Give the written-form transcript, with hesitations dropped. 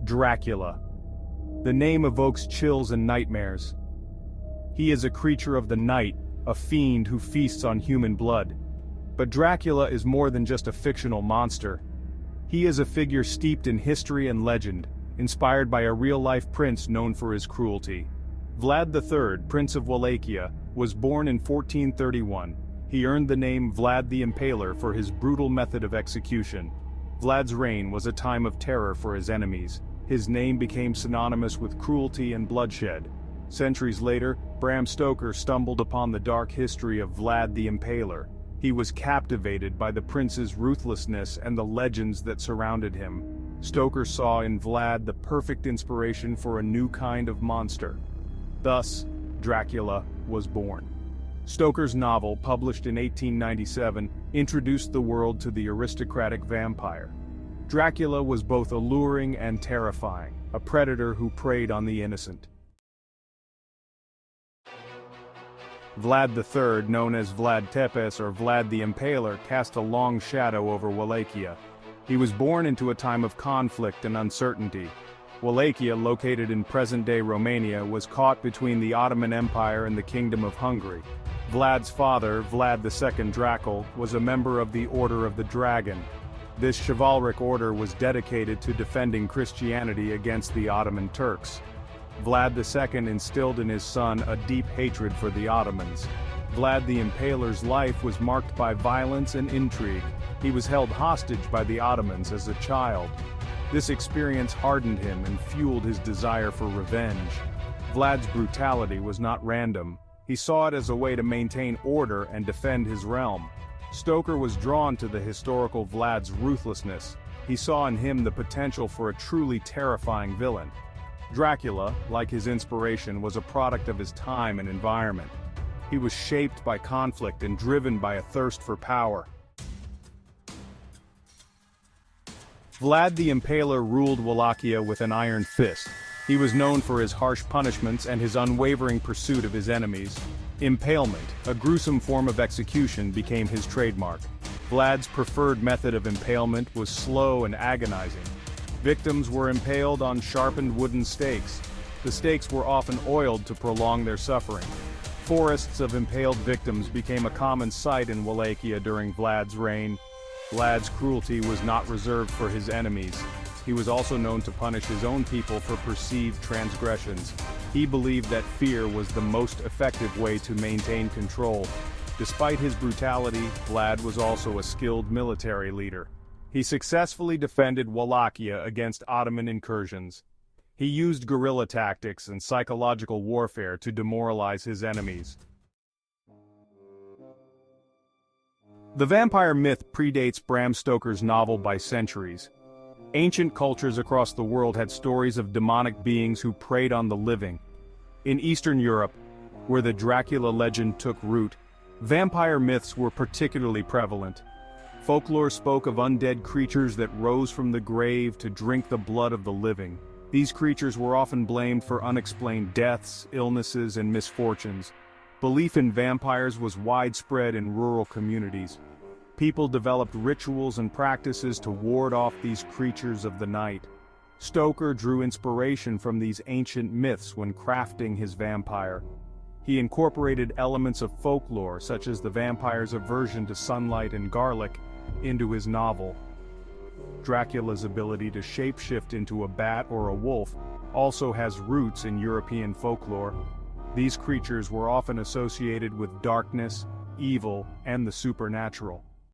Dracula. The name evokes chills and nightmares. He is a creature of the night, a fiend who feasts on human blood. But Dracula is more than just a fictional monster. He is a figure steeped in history and legend, inspired by a real-life prince known for his cruelty. Vlad III, Prince of Wallachia, was born in 1431. He earned the name Vlad the Impaler for his brutal method of execution. Vlad's reign was a time of terror for his enemies. His name became synonymous with cruelty and bloodshed. Centuries later, Bram Stoker stumbled upon the dark history of Vlad the Impaler. He was captivated by the prince's ruthlessness and the legends that surrounded him. Stoker saw in Vlad the perfect inspiration for a new kind of monster. Thus, Dracula was born. Stoker's novel, published in 1897, introduced the world to the aristocratic vampire. Dracula was both alluring and terrifying, a predator who preyed on the innocent. Vlad III, known as Vlad Tepes or Vlad the Impaler, cast a long shadow over Wallachia. He was born into a time of conflict and uncertainty. Wallachia, located in present-day Romania, was caught between the Ottoman Empire and the Kingdom of Hungary. Vlad's father, Vlad II Dracula, was a member of the Order of the Dragon. This chivalric order was dedicated to defending Christianity against the Ottoman Turks. Vlad II instilled in his son a deep hatred for the Ottomans. Vlad the Impaler's life was marked by violence and intrigue. He was held hostage by the Ottomans as a child. This experience hardened him and fueled his desire for revenge. Vlad's brutality was not random. He saw it as a way to maintain order and defend his realm. Stoker was drawn to the historical Vlad's ruthlessness. He saw in him the potential for a truly terrifying villain. Dracula, like his inspiration, was a product of his time and environment. He was shaped by conflict and driven by a thirst for power. Vlad the Impaler ruled Wallachia with an iron fist. He was known for his harsh punishments and his unwavering pursuit of his enemies. Impalement, a gruesome form of execution, became his trademark. Vlad's preferred method of impalement was slow and agonizing. Victims were impaled on sharpened wooden stakes. The stakes were often oiled to prolong their suffering. Forests of impaled victims became a common sight in Wallachia during Vlad's reign. Vlad's cruelty was not reserved for his enemies. He was also known to punish his own people for perceived transgressions. He believed that fear was the most effective way to maintain control. Despite his brutality, Vlad was also a skilled military leader. He successfully defended Wallachia against Ottoman incursions. He used guerrilla tactics and psychological warfare to demoralize his enemies. The vampire myth predates Bram Stoker's novel by centuries. Ancient cultures across the world had stories of demonic beings who preyed on the living. In Eastern Europe, where the Dracula legend took root, vampire myths were particularly prevalent. Folklore spoke of undead creatures that rose from the grave to drink the blood of the living. These creatures were often blamed for unexplained deaths, illnesses, and misfortunes. Belief in vampires was widespread in rural communities. People developed rituals and practices to ward off these creatures of the night. Stoker drew inspiration from these ancient myths when crafting his vampire. He incorporated elements of folklore, such as the vampire's aversion to sunlight and garlic, into his novel. Dracula's ability to shapeshift into a bat or a wolf also has roots in European folklore. These creatures were often associated with darkness, evil, and the supernatural.